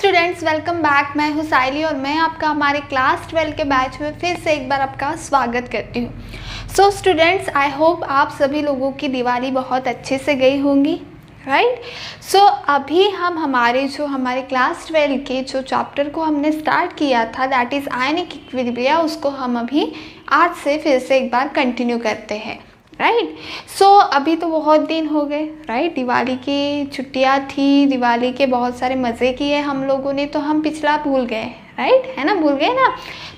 Students, welcome back. मैं हूँ साइली और मैं आपका हमारे क्लास 12 के बैच में फिर से एक बार आपका स्वागत करती हूँ। सो स्टूडेंट्स, आई होप आप सभी लोगों की दिवाली बहुत अच्छे से गई होंगी, राइट। सो अभी हम हमारे क्लास 12 के जो चैप्टर को हमने स्टार्ट किया था, दैट इज़ आयनिक इक्विलिब्रिया, उसको हम अभी आज से फिर से एक बार कंटिन्यू करते हैं, राइट। सो अभी तो बहुत दिन हो गए, राइट। दिवाली की छुट्टियां थी, दिवाली के बहुत सारे मज़े किए हम लोगों ने, तो हम पिछला भूल गए, राइट, है ना, भूल गए ना।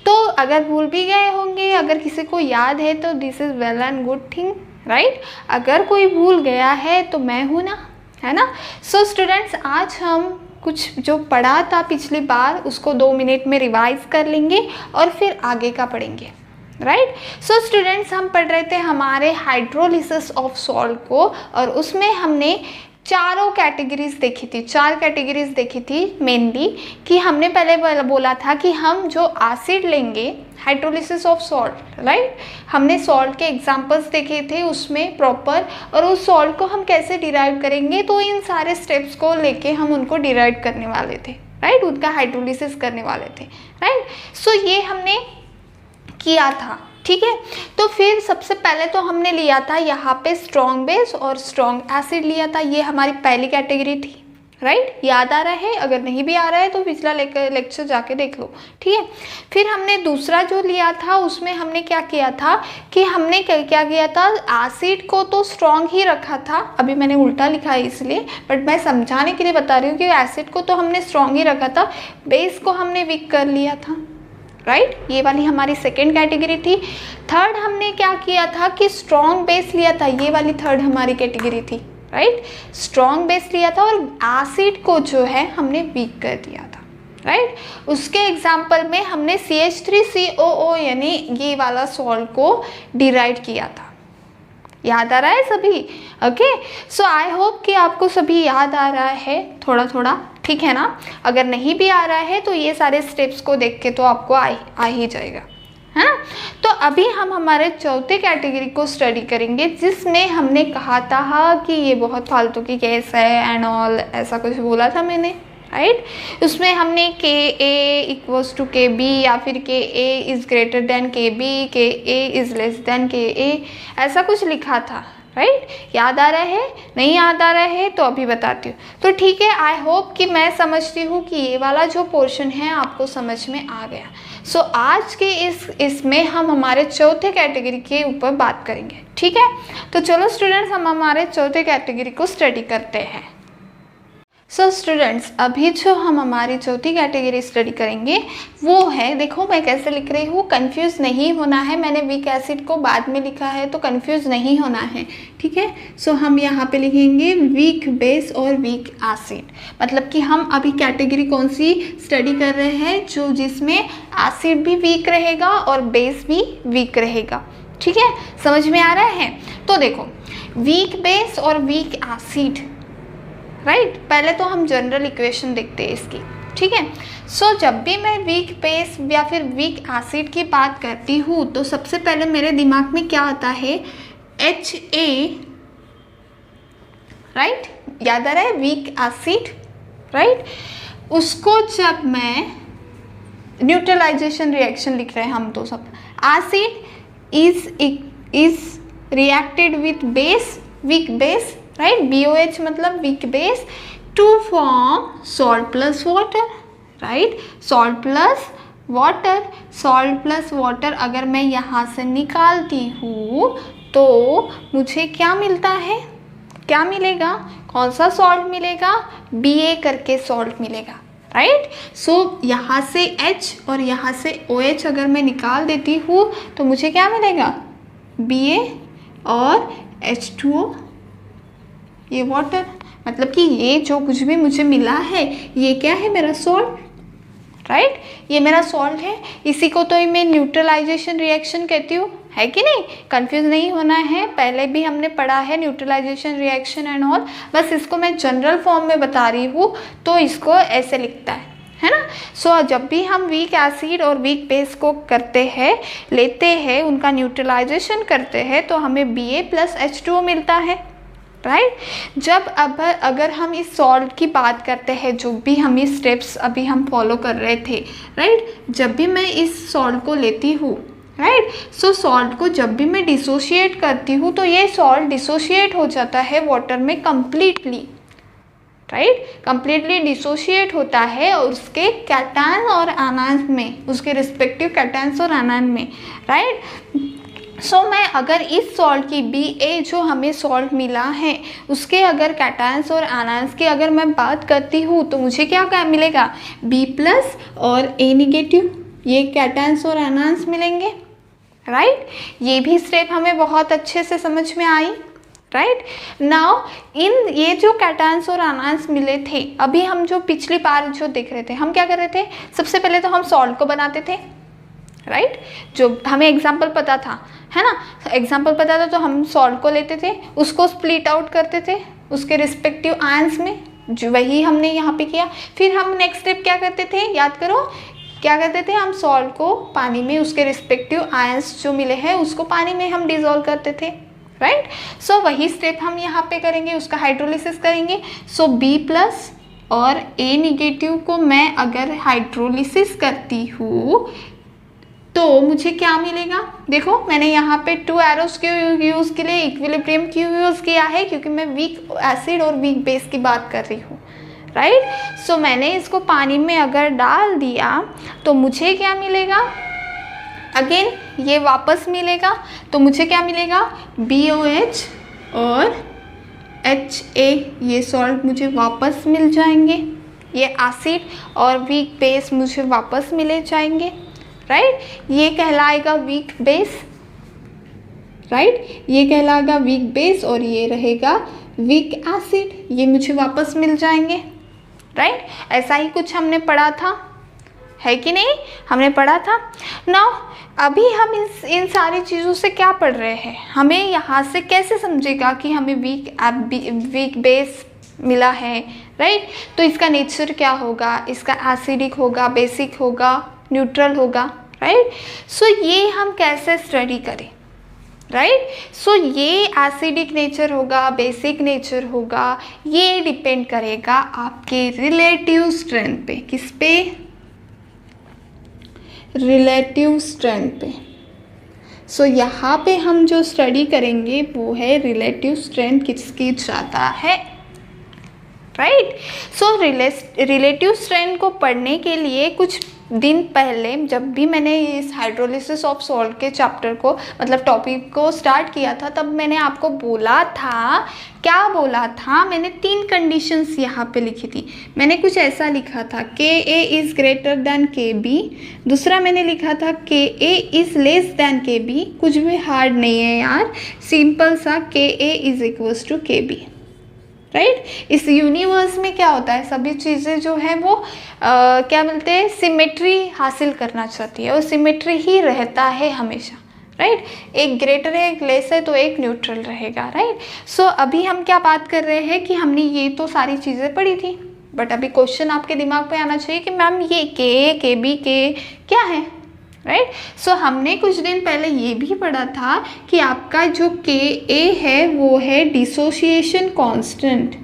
तो अगर भूल भी गए होंगे, अगर किसी को याद है तो this is well and good thing, right. अगर कोई भूल गया है तो मैं हूँ ना, है ना। सो स्टूडेंट्स, आज हम कुछ जो पढ़ा था पिछली बार उसको 2 मिनट में रिवाइज कर लेंगे और फिर आगे का पढ़ेंगे, राइट। सो स्टूडेंट्स, हम पढ़ रहे थे हमारे हाइड्रोलिसिस ऑफ सॉल्ट को, और उसमें हमने चारों कैटेगरीज देखी थी, 4 कैटेगरीज देखी थी मेनली। कि हमने पहले बोला था कि हम जो एसिड लेंगे, हाइड्रोलिसिस ऑफ सॉल्ट, राइट, हमने सॉल्ट के एग्जांपल्स देखे थे उसमें प्रॉपर, और उस सॉल्ट को हम कैसे डिराइव करेंगे, तो इन सारे स्टेप्स को लेके हम उनको डिराइव करने वाले थे, राइट, उनका हाइड्रोलिसिस करने वाले थे, राइट। सो ये हमने किया था, ठीक है। तो फिर सबसे पहले तो हमने लिया था यहाँ पे स्ट्रॉन्ग बेस और स्ट्रॉन्ग एसिड लिया था, ये हमारी पहली कैटेगरी थी, राइट। याद आ रहा है? अगर नहीं भी आ रहा है तो पिछला लेक्चर जाके देख लो, ठीक है। फिर हमने दूसरा जो लिया था उसमें हमने क्या किया था कि हमने क्या किया था, एसिड को तो स्ट्रॉन्ग ही रखा था, अभी मैंने उल्टा लिखा है इसलिए, बट मैं समझाने के लिए बता रही हूँ कि एसिड को तो हमने स्ट्रॉन्ग ही रखा था, बेस को हमने वीक कर लिया था, राइट। ये वाली हमारी सेकेंड कैटेगरी थी। थर्ड हमने क्या किया था कि स्ट्रॉन्ग बेस लिया था, ये वाली थर्ड हमारी कैटेगरी थी, राइट। स्ट्रॉन्ग बेस लिया था और एसिड को जो है हमने वीक कर दिया था, राइट। उसके एग्जाम्पल में हमने CH3COO यानी ये वाला सॉल्ट को डिराइव किया था। याद आ रहा है सभी? ओके। सो आई होप कि आपको सभी याद आ रहा है थोड़ा थोड़ा, ठीक है ना। अगर नहीं भी आ रहा है तो ये सारे स्टेप्स को देख के तो आपको आ ही जाएगा, है ना। तो अभी हम हमारे चौथे कैटेगरी को स्टडी करेंगे, जिसमें हमने कहा था कि ये बहुत फालतू की केस है एंड ऑल, ऐसा कुछ बोला था मैंने, राइट। उसमें हमने KA = KB या फिर KA > KB, KA < KA, ऐसा कुछ लिखा था, राइट। याद आ रहा है? नहीं याद आ रहा है तो अभी बताती हूँ। तो ठीक है, आई होप कि मैं समझती हूँ कि ये वाला जो पोर्शन है आपको समझ में आ गया। सो आज के इसमें हम हमारे चौथे कैटेगरी के ऊपर बात करेंगे, ठीक है। तो चलो स्टूडेंट्स, हम हमारे चौथे कैटेगरी को स्टडी करते हैं। सो स्टूडेंट्स, अभी जो हम हमारी चौथी कैटेगरी स्टडी करेंगे वो है, देखो मैं कैसे लिख रही हूँ, कंफ्यूज नहीं होना है। मैंने वीक एसिड को बाद में लिखा है तो कंफ्यूज नहीं होना है, ठीक है। सो हम यहाँ पे लिखेंगे वीक बेस और वीक एसिड, मतलब कि हम अभी कैटेगरी कौन सी स्टडी कर रहे हैं, जो जिसमें एसिड भी वीक रहेगा और बेस भी वीक रहेगा, ठीक है। समझ में आ रहा है? तो देखो, वीक बेस और वीक एसिड, राइट। पहले तो हम जनरल इक्वेशन देखते हैं इसकी, ठीक है। सो जब भी मैं वीक बेस या फिर वीक एसिड की बात करती हूँ तो सबसे पहले मेरे दिमाग में क्या आता है, HA, राइट। याद आ रहा है? Weak acid, right. उसको जब मैं न्यूट्रलाइजेशन रिएक्शन लिख रहे हैं हम तो सब, acid is reacted with base, weak base, right, BOH मतलब weak base, to form salt plus water, right. Salt plus water अगर मैं यहाँ से निकालती हूँ तो मुझे क्या मिलता है, क्या मिलेगा, कौन सा सॉल्ट मिलेगा, BA करके सॉल्ट मिलेगा, राइट। सो यहाँ से H और यहाँ से OH अगर मैं निकाल देती हूँ तो मुझे क्या मिलेगा, BA और H2O, ये वाटर, मतलब कि ये जो कुछ भी मुझे मिला है ये क्या है, मेरा सॉल्ट, राइट। ये मेरा सॉल्ट है, इसी को तो मैं न्यूट्रलाइजेशन रिएक्शन कहती हूँ, है कि नहीं। कंफ्यूज नहीं होना है, पहले भी हमने पढ़ा है न्यूट्रलाइजेशन रिएक्शन एंड ऑल, बस इसको मैं जनरल फॉर्म में बता रही हूँ तो इसको ऐसे लिखता है ना। सो जब भी हम वीक एसिड और वीक बेस को करते हैं, लेते हैं, उनका न्यूट्रलाइजेशन करते हैं तो हमें BA + H2O मिलता है, राइट। जब अब अगर हम इस सॉल्ट की बात करते हैं, जो भी हम इस स्टेप्स अभी हम फॉलो कर रहे थे, राइट, जब भी मैं इस सॉल्ट को लेती हूँ, राइट, सो सॉल्ट को जब भी मैं डिसोशिएट करती हूँ तो ये सॉल्ट डिसोशिएट हो जाता है वाटर में कम्प्लीटली, राइट, कंप्लीटली डिसोशिएट होता है और उसके कैटायन और आनायन में, उसके रिस्पेक्टिव कैटायंस और आनायन में, राइट। सो मैं अगर इस सॉल्ट की Ba जो हमें सॉल्ट मिला है उसके अगर कैटायंस और आनायंस की अगर मैं बात करती हूँ तो मुझे क्या क्या मिलेगा, B+ और A नेगेटिव, ये कैटायंस और आनायंस मिलेंगे, राइट। ये भी स्टेप हमें बहुत अच्छे से समझ में आई, राइट। नाउ इन ये जो कैटायंस और आनायंस मिले थे, अभी हम जो पिछली बार जो देख रहे थे, हम क्या कर रहे थे, सबसे पहले तो हम सॉल्ट को बनाते थे, राइट, जो हमें एग्जाम्पल पता था, है ना, एग्जाम्पल पता था तो हम सॉल्ट को लेते थे, उसको स्प्लिट आउट करते थे उसके रिस्पेक्टिव आयंस में, जो वही हमने यहाँ पे किया। फिर हम नेक्स्ट स्टेप क्या करते थे, याद करो, क्या करते थे, हम सॉल्ट को पानी में उसके रिस्पेक्टिव आयंस जो मिले हैं उसको पानी में हम डिज़ोल्व करते थे, राइट। सो वही स्टेप हम यहाँ पे करेंगे, उसका हाइड्रोलिसिस करेंगे। सो B+ और A नेगेटिव को मैं अगर हाइड्रोलिसिस करती हूँ तो मुझे क्या मिलेगा, देखो मैंने यहाँ पे 2 एरोस क्यों यूज़ के लिए, इक्विलिब्रियम क्यों यूज़ किया है, क्योंकि मैं वीक एसिड और वीक बेस की बात कर रही हूँ, राइट। सो मैंने इसको पानी में अगर डाल दिया तो मुझे क्या मिलेगा, अगेन ये वापस मिलेगा, तो मुझे क्या मिलेगा, BOH और HA, ये सॉल्ट मुझे वापस मिल जाएंगे, ये एसिड और वीक बेस मुझे वापस मिले जाएंगे, राइट। ये कहलाएगा वीक बेस, राइट, ये कहलाएगा वीक बेस और ये रहेगा वीक एसिड, ये मुझे वापस मिल जाएंगे, राइट। ऐसा ही कुछ हमने पढ़ा था, है कि नहीं, हमने पढ़ा था। नाउ अभी हम इन सारी चीज़ों से क्या पढ़ रहे हैं, हमें यहाँ से कैसे समझेगा कि हमें वीक बेस मिला है, राइट। तो इसका नेचर क्या होगा, इसका एसिडिक होगा, बेसिक होगा, न्यूट्रल होगा, राइट। सो ये हम कैसे स्टडी करें, राइट। सो ये एसिडिक नेचर होगा, बेसिक नेचर होगा, ये डिपेंड करेगा आपके रिलेटिव स्ट्रेंथ पे, किस पे, रिलेटिव स्ट्रेंथ पे। सो यहाँ पे हम जो स्टडी करेंगे वो है रिलेटिव स्ट्रेंथ किसकी ज़्यादा है, राइट। सो रिलेटिव स्ट्रेंथ को पढ़ने के लिए कुछ दिन पहले जब भी मैंने इस हाइड्रोलिसिस ऑफ सॉल्ट के चैप्टर को, मतलब टॉपिक को स्टार्ट किया था, तब मैंने आपको बोला था, क्या बोला था, मैंने 3 कंडीशंस यहाँ पे लिखी थी। मैंने कुछ ऐसा लिखा था, Ka is greater than Kb, दूसरा मैंने लिखा था Ka is less than Kb, कुछ भी हार्ड नहीं है यार, सिंपल सा Ka is equals to Kb, right. इस यूनिवर्स में क्या होता है, सभी चीज़ें जो है वो क्या बोलते हैं, सिमेट्री हासिल करना चाहती है और सिमेट्री ही रहता है हमेशा, राइट। एक ग्रेटर है, एक लेस है, तो एक न्यूट्रल रहेगा, राइट। सो अभी हम क्या बात कर रहे हैं कि हमने ये तो सारी चीज़ें पढ़ी थी, बट अभी क्वेश्चन आपके दिमाग पे आना चाहिए कि मैम ये Ka, Kb, K क्या है, राइट। सो हमने कुछ दिन पहले ये भी पढ़ा था कि आपका जो Ka है वो है dissociation constant,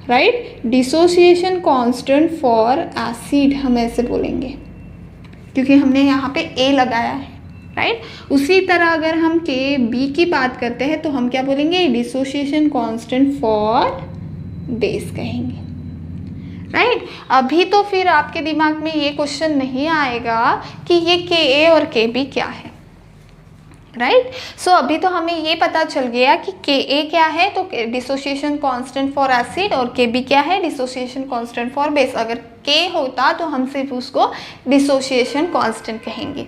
right, dissociation constant for acid, हम ऐसे बोलेंगे क्योंकि हमने यहाँ पे A लगाया है, राइट। उसी तरह अगर हम Kb की बात करते हैं तो हम क्या बोलेंगे, डिसोसिएशन कांस्टेंट फॉर बेस कहेंगे, राइट। अभी तो फिर आपके दिमाग में ये क्वेश्चन नहीं आएगा कि ये Ka और Kb क्या है, राइट। सो अभी तो हमें ये पता चल गया कि Ka क्या है, तो डिसोसिएशन कांस्टेंट फॉर एसिड, और Kb क्या है, डिसोसिएशन कांस्टेंट फॉर बेस। अगर K होता तो हम सिर्फ उसको डिसोसिएशन कांस्टेंट कहेंगे,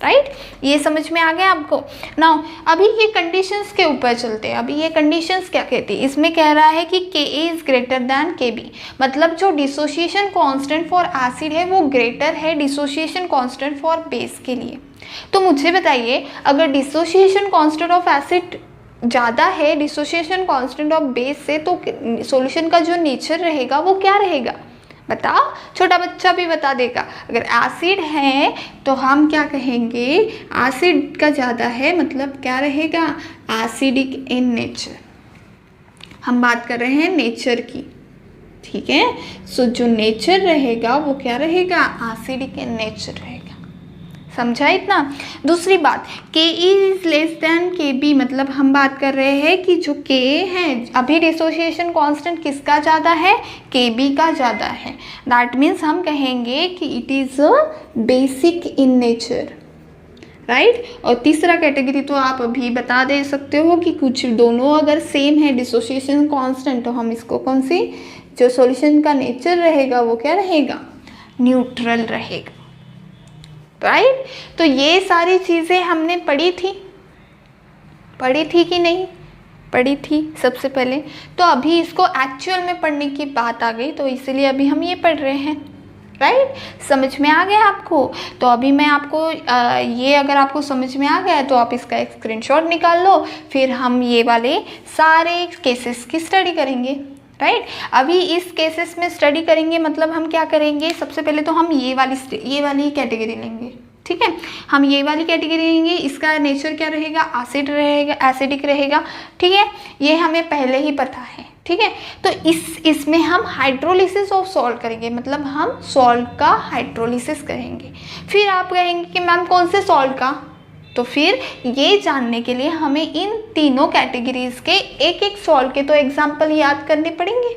राइट। ये समझ में आ गया आपको। नाउ अभी ये कंडीशंस के ऊपर चलते हैं। अभी ये कंडीशंस क्या कहती है, इसमें कह रहा है कि Ka is greater than Kb, मतलब जो डिसोसिएशन कांस्टेंट फॉर एसिड है वो ग्रेटर है डिसोसिएशन कांस्टेंट फॉर बेस के लिए। तो मुझे बताइए, अगर डिसोसिएशन कांस्टेंट ऑफ एसिड ज़्यादा है डिसोसिएशन कांस्टेंट ऑफ बेस से, तो सॉल्यूशन का जो नेचर रहेगा वो क्या रहेगा, बताओ, छोटा बच्चा भी बता देगा। अगर एसिड है तो हम क्या कहेंगे, एसिड का ज़्यादा है मतलब क्या रहेगा, एसिडिक इन नेचर। हम बात कर रहे हैं नेचर की, ठीक है। सो जो नेचर रहेगा वो क्या रहेगा, एसिडिक इन नेचर रहेगा। समझा इतना। दूसरी बात, के इज लेस देन के बी, मतलब हम बात कर रहे हैं कि जो के है, अभी डिसोसिएशन कांस्टेंट किसका ज़्यादा है, के बी का ज़्यादा है। दैट मीन्स हम कहेंगे कि it is a basic in nature, right. और तीसरा कैटेगरी तो आप अभी बता दे सकते हो कि कुछ दोनों अगर सेम है डिसोसिएशन कांस्टेंट, तो हम इसको कौन सी, जो सॉल्यूशन का नेचर रहेगा वो क्या रहेगा, न्यूट्रल रहेगा, राइट। तो ये सारी चीज़ें हमने पढ़ी थी कि नहीं पढ़ी थी सबसे पहले। तो अभी इसको एक्चुअल में पढ़ने की बात आ गई, तो इसीलिए अभी हम ये पढ़ रहे हैं, राइट। समझ में आ गया आपको। तो अभी मैं आपको ये अगर आपको समझ में आ गया तो आप इसका एक स्क्रीनशॉट निकाल लो, फिर हम ये वाले सारे केसेस की स्टडी करेंगे, राइट। अभी इस केसेस में स्टडी करेंगे, मतलब हम क्या करेंगे, सबसे पहले तो हम ये वाली कैटेगरी लेंगे, ठीक है। हम ये वाली कैटेगरी लेंगे, इसका नेचर क्या रहेगा, एसिड रहेगा, एसिडिक रहेगा, ठीक है। ये हमें पहले ही पता है, ठीक है। तो इसमें हम हाइड्रोलिसिस ऑफ सॉल्ट करेंगे, मतलब हम सॉल्ट का हाइड्रोलिसिस करेंगे। फिर आप कहेंगे कि मैम कौन से सॉल्ट का, तो फिर ये जानने के लिए हमें इन तीनों कैटेगरीज के एक एक सॉल्ट के तो एग्जाम्पल याद करने पड़ेंगे,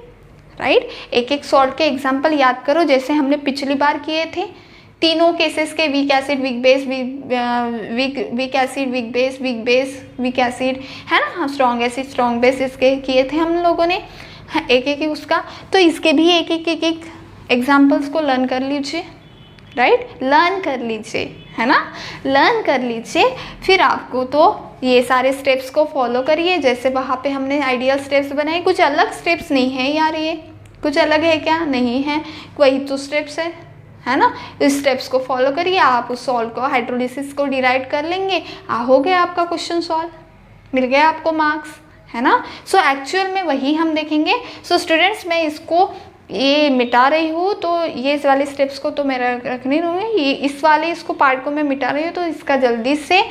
राइट। एक एक सॉल्ट के एग्जाम्पल याद करो, जैसे हमने पिछली बार किए थे तीनों केसेस के, weak acid, weak base, weak acid, weak base, weak base, weak acid, है ना। हाँ, स्ट्रॉन्ग एसिड, स्ट्रॉन्ग बेस, इसके किए थे हम लोगों ने, एक एक उसका। तो इसके भी एक एक एग्जाम्पल्स को लर्न कर लीजिए, राइट, लर्न कर लीजिए, है ना, लर्न कर लीजिए। फिर आपको तो ये सारे स्टेप्स को फॉलो करिए, जैसे वहाँ पे हमने आइडियल स्टेप्स बनाए। कुछ अलग स्टेप्स नहीं है यार, ये कुछ अलग है क्या, नहीं है, वही तो स्टेप्स है ना। इस स्टेप्स को फॉलो करिए, आप उस सॉल्ट को, हाइड्रोलिसिस को डिराइव कर लेंगे, हो गया आपका क्वेश्चन सॉल्व, मिल गया आपको मार्क्स, है ना। सो एक्चुअल में वही हम देखेंगे। सो स्टूडेंट्स, मैं इसको ये मिटा रही हूँ, तो ये इस वाले स्टेप्स को तो मैं रख नहीं दूँगी, ये इस वाले इसको पार्ट को मैं मिटा रही हूँ, तो इसका जल्दी से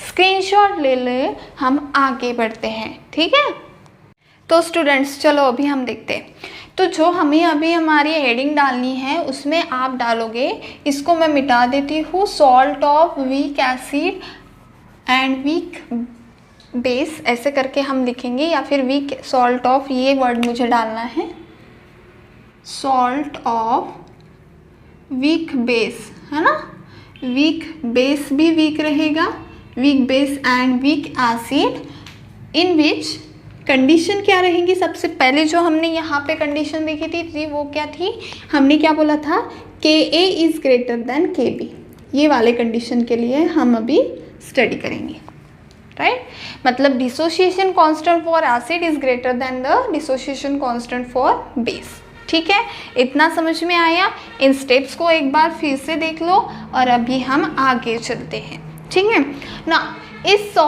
स्क्रीनशॉट ले ले, हम आगे बढ़ते हैं, ठीक है। तो स्टूडेंट्स चलो अभी हम देखते हैं। तो जो हमें अभी हमारी हेडिंग डालनी है उसमें आप डालोगे, इसको मैं मिटा देती हूँ, salt of weak acid and weak base, ऐसे करके हम लिखेंगे, या फिर वीक सॉल्ट ऑफ, ये वर्ड मुझे डालना है, सॉल्ट ऑफ वीक बेस, है ना। वीक बेस भी वीक रहेगा, weak base and weak acid, in which condition क्या रहेंगी। सबसे पहले जो हमने यहाँ पे कंडीशन देखी थी वो क्या थी, हमने क्या बोला था, के ए इज़ ग्रेटर देन के बी। ये वाले कंडीशन के लिए हम अभी स्टडी करेंगे, राइट। मतलब dissociation constant for acid is greater than the dissociation constant for base, ठीक है। इतना समझ में आया। इन स्टेप्स को एक बार फिर से देख लो और अभी हम आगे चलते हैं, ठीक है ना। इस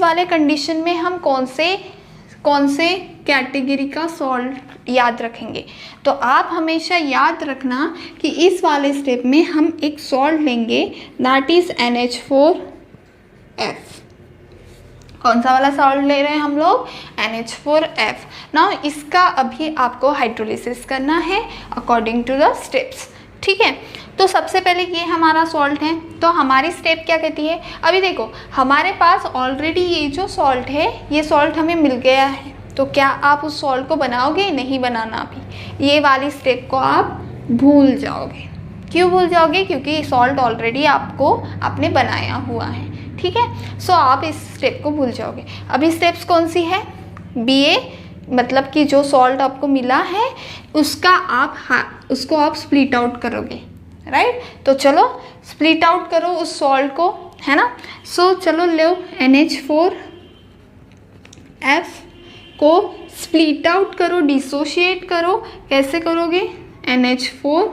वाले कंडीशन में हम कौन से कैटेगरी का सॉल्ट याद रखेंगे, तो आप हमेशा याद रखना कि इस वाले स्टेप में हम एक सॉल्ट लेंगे, दैट इज NH4F। कौन सा वाला सॉल्ट ले रहे हैं हम लोग, NH4F। नाउ इसका अभी आपको हाइड्रोलिसिस करना है अकॉर्डिंग टू द स्टेप्स, ठीक है। तो सबसे पहले ये हमारा सॉल्ट है, तो हमारी स्टेप क्या कहती है, अभी देखो हमारे पास ऑलरेडी ये जो सॉल्ट है, ये सॉल्ट हमें मिल गया है, तो क्या आप उस सॉल्ट को बनाओगे, नहीं बनाना। अभी ये वाली स्टेप को आप भूल जाओगे। क्यों भूल जाओगे, क्योंकि सॉल्ट ऑलरेडी आपने बनाया हुआ है, ठीक है। सो आप इस स्टेप को भूल जाओगे। अभी स्टेप्स कौन सी है, BA, मतलब कि जो सॉल्ट आपको मिला है उसको आप स्प्लिट आउट करोगे, राइट। तो चलो स्प्लिट आउट करो उस सॉल्ट को, है ना। सो चलो लो NH4F को स्प्लिट आउट करो, डिसोशिएट करो। कैसे करोगे, NH4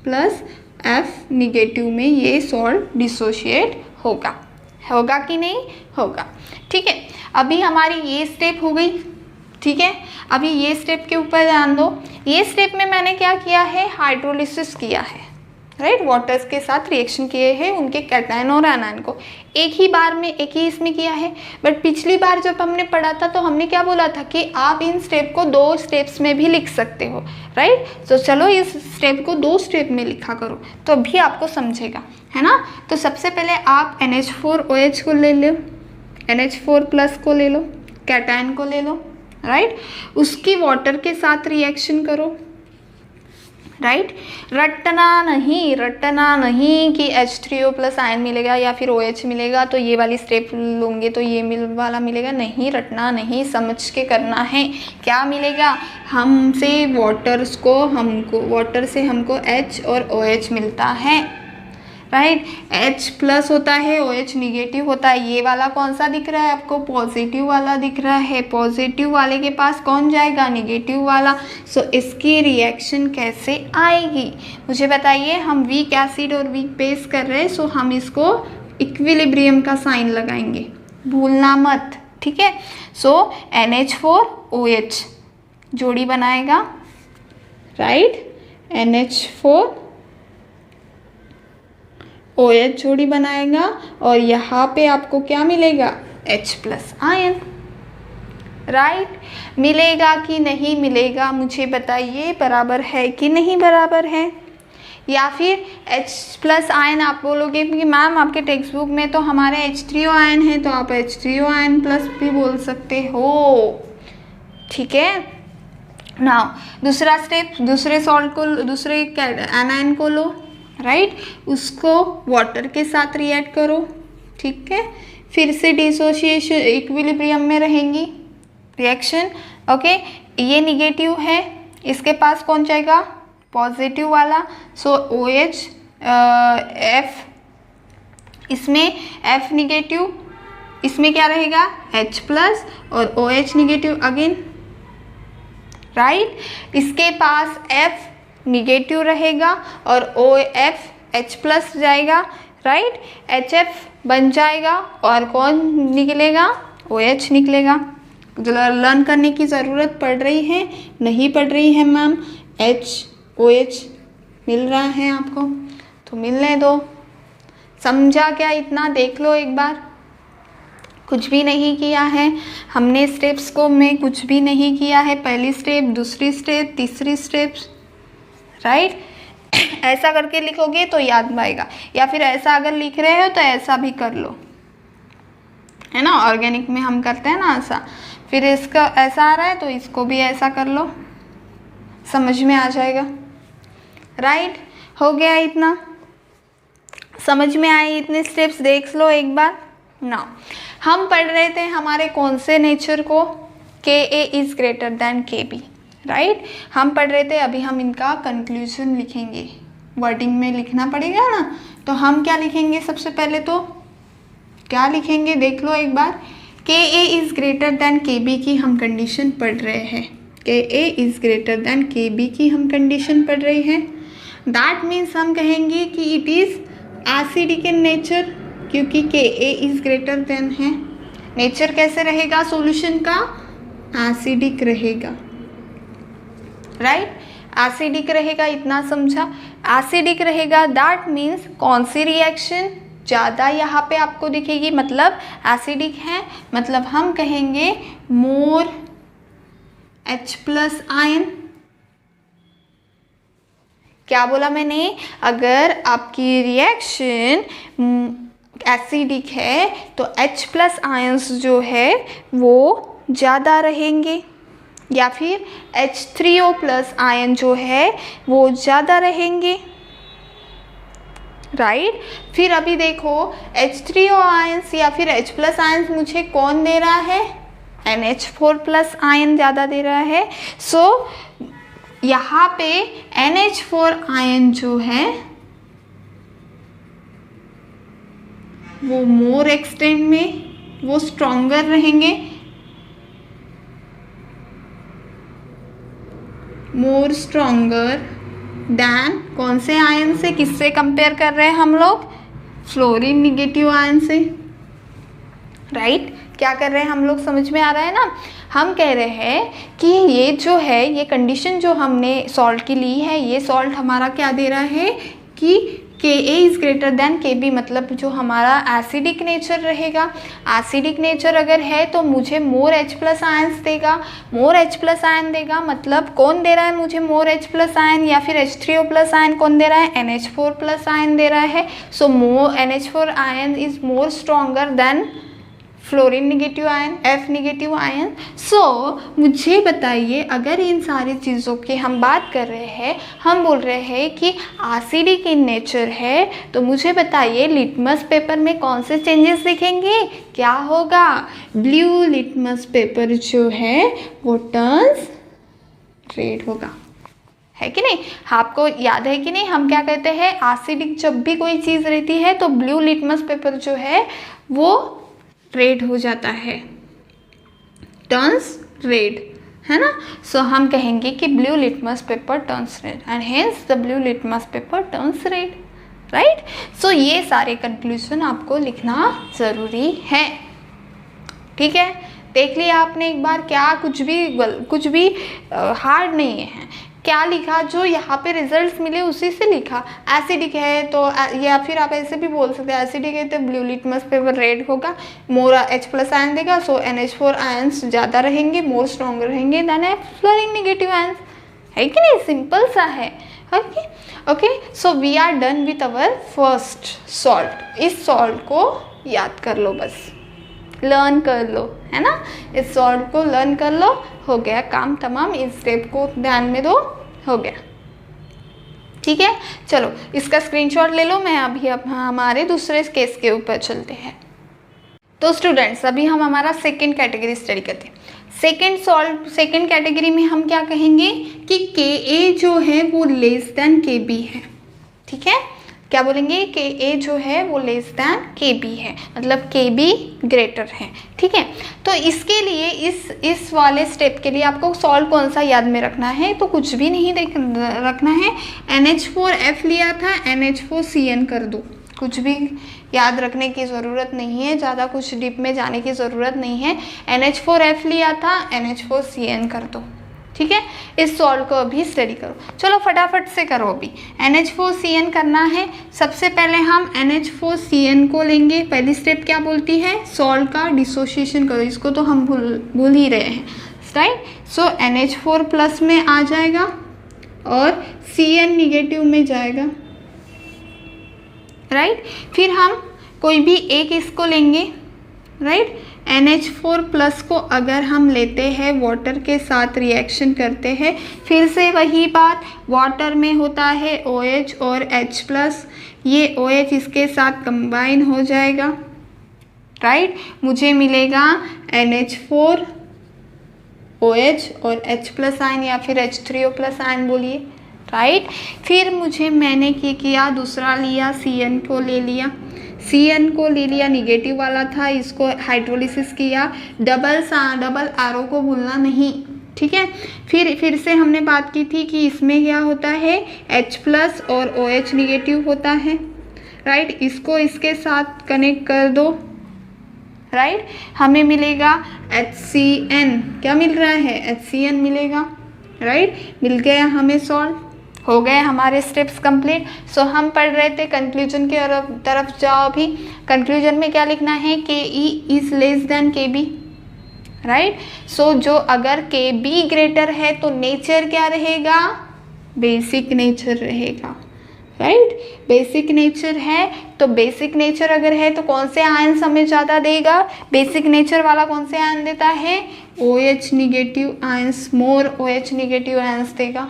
प्लस F निगेटिव में ये सॉल्ट डिसोशिएट होगा कि नहीं होगा, ठीक है। अभी हमारी ये स्टेप हो गई, ठीक है। अभी ये स्टेप के ऊपर ध्यान दो। ये स्टेप में मैंने क्या किया है, हाइड्रोलिसिस किया है, राइट। वाटर्स के साथ रिएक्शन किए हैं, उनके कैटायन और एनायन को एक ही बार में, एक ही इसमें किया है। बट पिछली बार जब हमने पढ़ा था तो हमने क्या बोला था कि आप इन स्टेप को 2 स्टेप्स में भी लिख सकते हो, राइट। तो चलो इस स्टेप को 2 स्टेप में लिखा करो तो भी आपको समझेगा, है ना। तो सबसे पहले आप NH4OH को ले लो, NH4+ को ले लो, कैटायन को ले लो, राइट। उसकी वाटर के साथ रिएक्शन करो, राइट। रटना नहीं कि H3O+ आयन मिलेगा या फिर OH मिलेगा तो ये वाली स्टेप लोगे तो ये वाला मिलेगा, नहीं। रटना नहीं, समझ के करना है। क्या मिलेगा हमसे, वाटर से हमको H और OH मिलता है, राइट। H+ होता है, OH निगेटिव होता है। ये वाला कौन सा दिख रहा है आपको, पॉजिटिव वाला दिख रहा है। पॉजिटिव वाले के पास कौन जाएगा, निगेटिव वाला। सो इसकी रिएक्शन कैसे आएगी मुझे बताइए। हम वीक एसिड और वीक बेस कर रहे हैं, सो हम इसको इक्विलिब्रियम का साइन लगाएंगे, भूलना मत, ठीक है। सो NH4OH जोड़ी बनाएगा, राइट। NH4OH जोड़ी बनाएगा और यहाँ पे आपको क्या मिलेगा, H+ आयन, राइट। मिलेगा कि नहीं मिलेगा मुझे बताइए, बराबर है कि नहीं बराबर है। या फिर H+ आयन आप बोलोगे कि मैम आपके टेक्स्ट बुक में तो हमारे H3O आयन है, तो आप H3O आयन प्लस भी बोल सकते हो, ठीक है। नाउ दूसरा स्टेप, दूसरे सॉल्ट को, दूसरे एनायन को लो, राइट। उसको वाटर के साथ रिएक्ट करो, ठीक है। फिर से डिसोसिएशन, इक्विलिब्रियम में रहेंगी रिएक्शन, ओके। ये निगेटिव है, इसके पास कौन जाएगा, पॉजिटिव वाला। सो OH F, इसमें F निगेटिव, इसमें क्या रहेगा H+ और OH निगेटिव अगेन, राइट। इसके पास F निगेटिव रहेगा और OF H+ जाएगा, राइट। HF बन जाएगा और कौन निकलेगा, OH निकलेगा। लर्न करने की ज़रूरत पड़ रही है, नहीं पड़ रही है मैम, OH मिल रहा है आपको तो मिलने दो। समझा क्या इतना, देख लो एक बार। कुछ भी नहीं किया है हमने स्टेप्स को, में कुछ भी नहीं किया है। पहली स्टेप, दूसरी स्टेप, तीसरी स्टेप, राइट। ऐसा करके लिखोगे तो याद आएगा, या फिर ऐसा अगर लिख रहे हो तो ऐसा भी कर लो, है ना। ऑर्गेनिक में हम करते हैं ना ऐसा, फिर इसका ऐसा आ रहा है तो इसको भी ऐसा कर लो, समझ में आ जाएगा, राइट। हो गया इतना, समझ में आए इतने स्टेप्स, देख लो एक बार ना। हम पढ़ रहे थे हमारे कौन से नेचर को, Ka is greater than Kb, right. हम पढ़ रहे थे, अभी हम इनका कंक्लूजन लिखेंगे, वर्डिंग में लिखना पड़ेगा ना। तो हम क्या लिखेंगे, सबसे पहले तो क्या लिखेंगे देख लो एक बार। Ka is greater than Kb की हम कंडीशन पढ़ रहे हैं, Ka is greater than Kb की हम कंडीशन पढ़ रहे हैं। दैट मीन्स हम कहेंगे कि it is acidic in nature, क्योंकि Ka इज़ ग्रेटर दैन है। नेचर कैसे रहेगा सॉल्यूशन का, एसिडिक रहेगा, राइट। एसिडिक रहेगा, इतना समझा। एसिडिक रहेगा दैट मीन्स कौन सी रिएक्शन ज़्यादा यहाँ पे आपको दिखेगी, मतलब एसिडिक है, मतलब हम कहेंगे मोर H+ आयन। क्या बोला मैंने, अगर आपकी रिएक्शन एसिडिक है तो H+ आयंस जो है वो ज़्यादा रहेंगे, या फिर H3O+ आयन जो है वो ज़्यादा रहेंगे, राइट। फिर अभी देखो H3O आयंस या फिर H+ आयंस मुझे कौन दे रहा है, NH4+ आयन ज़्यादा दे रहा है। सो यहाँ पे NH4 आयन जो है वो मोर एक्सटेंट में वो स्ट्रॉन्गर रहेंगे, मोर स्ट्रॉन्गर दैन कौन से आयन से, किससे कंपेयर कर रहे हैं हम लोग, फ्लोरीन निगेटिव आयन से, राइट। क्या कर रहे हैं हम लोग, समझ में आ रहा है ना। हम कह रहे हैं कि ये जो है, ये कंडीशन जो हमने सॉल्ट की ली है, ये सॉल्ट हमारा क्या दे रहा है कि Ka is greater than Kb, मतलब जो हमारा एसिडिक नेचर रहेगा। एसिडिक नेचर अगर है तो मुझे मोर H प्लस आयन्स देगा, मोर H प्लस आयन देगा, मतलब कौन दे रहा है मुझे मोर H प्लस आयन या फिर H3O प्लस आयन कौन दे रहा है, NH4 प्लस आयन दे रहा है। So more NH4 ion is more stronger than fluorine negative ion, F negative ion. So मुझे बताइए, अगर इन सारी चीज़ों की हम बात कर रहे हैं, हम बोल रहे हैं कि एसिडिक इन नेचर है, तो मुझे बताइए लिटमस पेपर में कौन से चेंजेस दिखेंगे, क्या होगा, ब्लू लिटमस पेपर जो है वो टर्न्स रेड होगा, है कि नहीं। आपको याद है कि नहीं, हम क्या कहते हैं, एसिडिक जब भी कोई चीज़ रहती है तो ब्लू लिटमस पेपर जो है वो रेड हो जाता है, टर्न्स रेड, है ना। सो हम कहेंगे कि blue litmus paper turns red and hence the blue litmus paper turns red, right. So ये सारे कंक्लूजन आपको लिखना ज़रूरी है, ठीक है। देख लिया आपने एक बार, क्या कुछ भी हार्ड नहीं है, क्या लिखा, जो यहाँ पे रिजल्ट्स मिले उसी से लिखा। एसिडिक है तो या फिर आप ऐसे भी बोल सकते हैं, एसिडिक है तो ब्लू लिटमस पेपर रेड होगा, मोर H प्लस आयन देगा, सो NH4 आयन्स ज़्यादा रहेंगे, मोर स्ट्रॉन्गर रहेंगे देन फ्लोरीन निगेटिव आयन्स, है कि नहीं, सिंपल सा है। Okay, so we are done with our first salt. इस सॉल्ट को याद कर लो, बस लर्न कर लो, है ना, इस सॉल्ट को लर्न कर लो, हो गया काम तमाम। इस स्टेप को ध्यान में दो, हो गया, ठीक है। चलो इसका स्क्रीनशॉट ले लो, मैं अभी अब हमारे दूसरे केस के ऊपर चलते हैं। तो स्टूडेंट्स, अभी हम हमारा सेकेंड कैटेगरी स्टडी करते हैं। सेकेंड कैटेगरी में हम क्या कहेंगे कि Ka जो है वो लेस देन Kb है, ठीक है। क्या बोलेंगे, Ka जो है वो लेस दैन Kb है, मतलब Kb ग्रेटर है, ठीक है। तो इसके लिए इस वाले स्टेप के लिए आपको सॉल्ट कौन सा याद में रखना है, तो कुछ भी नहीं रखना है। NH4F लिया था, NH4Cn कर दो, कुछ भी याद रखने की ज़रूरत नहीं है, ज़्यादा कुछ डीप में जाने की ज़रूरत नहीं है। NH4F लिया था, NH4Cn कर दो, ठीक है। इस सॉल्ट को अभी स्टडी करो, चलो फटाफट से करो। अभी NH4Cn करना है। सबसे पहले हम NH4Cn को लेंगे। पहली स्टेप क्या बोलती है, सॉल्ट का डिसोसिएशन करो, इसको तो हम भूल ही रहे हैं, राइट। सो NH4 प्लस में आ जाएगा और Cn निगेटिव में जाएगा, राइट। फिर हम कोई भी एक इसको लेंगे, राइट। NH4 प्लस को अगर हम लेते हैं, वाटर के साथ रिएक्शन करते हैं, फिर से वही बात, वाटर में होता है OH और H प्लस, ये OH इसके साथ कंबाइन हो जाएगा, राइट। मुझे मिलेगा NH4 OH और H प्लस आयन या फिर H3O प्लस आयन बोलिए, राइट। फिर मैंने किया, दूसरा लिया, Cn को ले लिया, Cn को ले लिया, निगेटिव वाला था, इसको हाइड्रोलिसिस किया, डबल आरो को भूलना नहीं, ठीक है। फिर से हमने बात की थी कि इसमें क्या होता है, H प्लस और OH निगेटिव होता है, राइट। इसको इसके साथ कनेक्ट कर दो, राइट। हमें मिलेगा HCN, क्या मिल रहा है, HCN मिलेगा, राइट। मिल गया हमें सॉल्ट, हो गए हमारे स्टेप्स कंप्लीट। सो हम पढ़ रहे थे कंक्लूजन के तरफ जाओ। अभी कंक्लूजन में क्या लिखना है, Ke is less than Kb, right. So जो अगर Kb ग्रेटर है तो नेचर क्या रहेगा, बेसिक नेचर रहेगा, राइट। बेसिक नेचर है तो बेसिक नेचर अगर है तो कौन से आयन्स हमें ज़्यादा देगा, बेसिक नेचर वाला कौन से आयन देता है, OH निगेटिव आयन्स, मोर OH निगेटिव आयन्स देगा,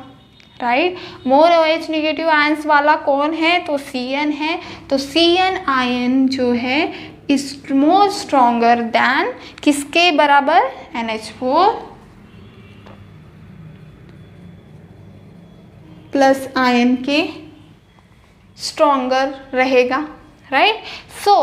राइट। मोर OH निगेटिव आयन्स वाला कौन है, तो Cn है। तो Cn आयन जो है इज मोर स्ट्रॉन्गर दैन किसके बराबर, NH4 प्लस आयन के स्ट्रॉन्गर रहेगा, राइट। सो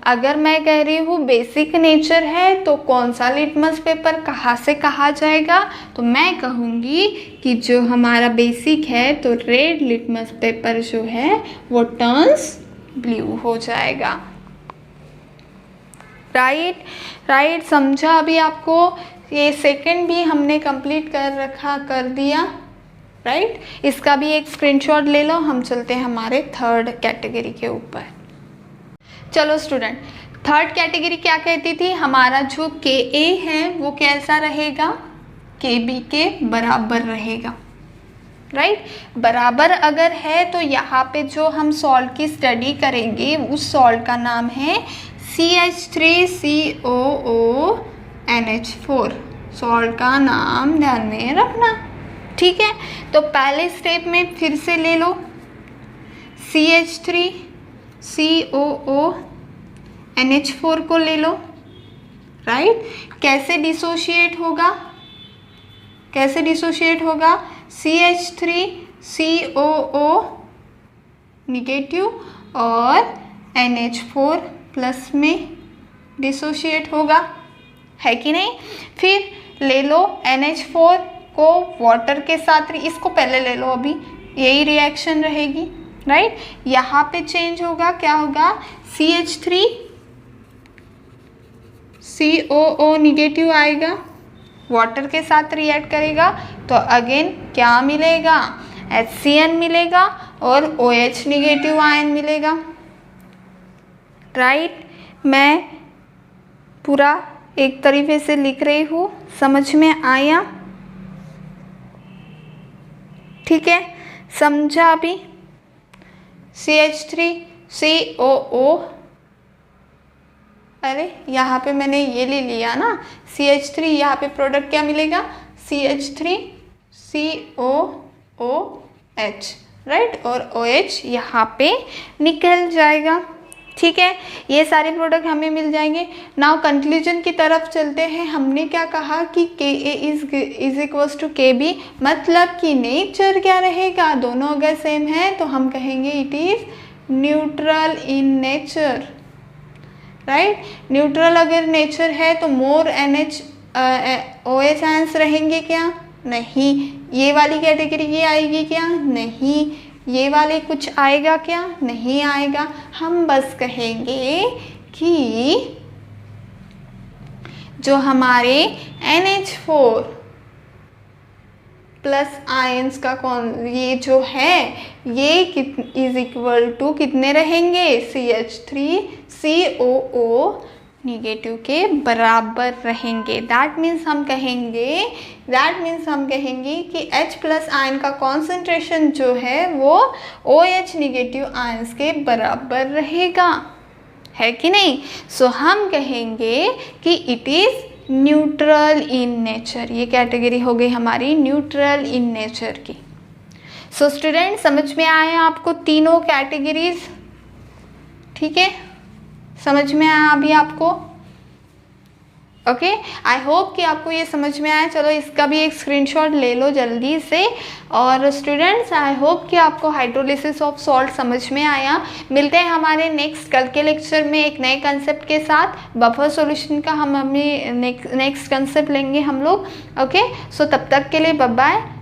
अगर मैं कह रही हूँ बेसिक नेचर है तो कौन सा लिटमस पेपर कहाँ से कहा जाएगा, तो मैं कहूँगी कि जो हमारा बेसिक है तो रेड लिटमस पेपर जो है वो टर्न्स ब्लू हो जाएगा, राइट राइट, समझा अभी आपको? ये सेकंड भी हमने कंप्लीट कर दिया, राइट। इसका भी एक स्क्रीनशॉट ले लो, हम चलते हैं हमारे थर्ड कैटेगरी के ऊपर। चलो स्टूडेंट, थर्ड कैटेगरी क्या कहती थी? हमारा जो KA है वो कैसा रहेगा? KB के बराबर रहेगा, राइट। बराबर अगर है तो यहाँ पे जो हम सॉल्ट की स्टडी करेंगे उस सॉल्ट का नाम है CH3COONH4। सॉल्ट का नाम ध्यान में रखना, ठीक है। तो पहले स्टेप में फिर से ले लो, CH3COONH4 को ले लो, राइट। कैसे डिसोशिएट होगा? कैसे डिसोशिएट होगा? CH3COO निगेटिव और NH4 प्लस में डिसोशिएट होगा, है कि नहीं? फिर ले लो NH4 को वाटर के साथ, इसको पहले ले लो, अभी यही रिएक्शन रहेगी, राइट। यहाँ पे चेंज होगा, क्या होगा? CH3COO निगेटिव आएगा, वाटर के साथ रिएक्ट करेगा तो अगेन क्या मिलेगा? HCN मिलेगा और OH निगेटिव आयन मिलेगा, राइट। मैं पूरा एक तरीके से लिख रही हूँ, समझ में आया? ठीक है, समझा अभी? CH3COO, अरे यहाँ पे मैंने ये ले लिया ना CH3, यहाँ पे प्रोडक्ट क्या मिलेगा? CH3COOH, राइट, और OH यहाँ पे निकल जाएगा, ठीक है। ये सारे प्रोडक्ट हमें मिल जाएंगे। नाउ कंक्लूजन की तरफ चलते हैं। हमने क्या कहा कि KA is equals to KB, मतलब कि नेचर क्या रहेगा? दोनों अगर सेम है तो हम कहेंगे it is neutral in nature, right. Neutral अगर नेचर है तो मोर OH आयंस रहेंगे क्या? नहीं। ये वाली कैटेगरी ये आएगी क्या? नहीं। ये वाले कुछ आएगा क्या? नहीं आएगा। हम बस कहेंगे कि जो हमारे NH4 प्लस आयंस का ये जो है ये इज इक्वल टू कितने रहेंगे? CH3COO निगेटिव के बराबर रहेंगे। दैट मीन्स हम कहेंगे कि H प्लस आयन का कॉन्सेंट्रेशन जो है वो OH निगेटिव आयंस के बराबर रहेगा, है कि नहीं? सो हम कहेंगे कि it is neutral in nature. ये कैटेगरी हो गई हमारी न्यूट्रल इन नेचर की। सो स्टूडेंट, समझ में आया आपको तीनों कैटेगरीज? ठीक है, समझ में आया अभी आपको? ओके, आई होप कि आपको ये समझ में आया। चलो इसका भी एक स्क्रीनशॉट ले लो जल्दी से। और स्टूडेंट्स, आई होप कि आपको हाइड्रोलिसिस ऑफ सॉल्ट समझ में आया। मिलते हैं हमारे कल के लेक्चर में एक नए कंसेप्ट के साथ। बफर सॉल्यूशन का हम अभी नेक्स्ट कंसेप्ट लेंगे हम लोग। ओके, सो तब तक के लिए बाय बाय।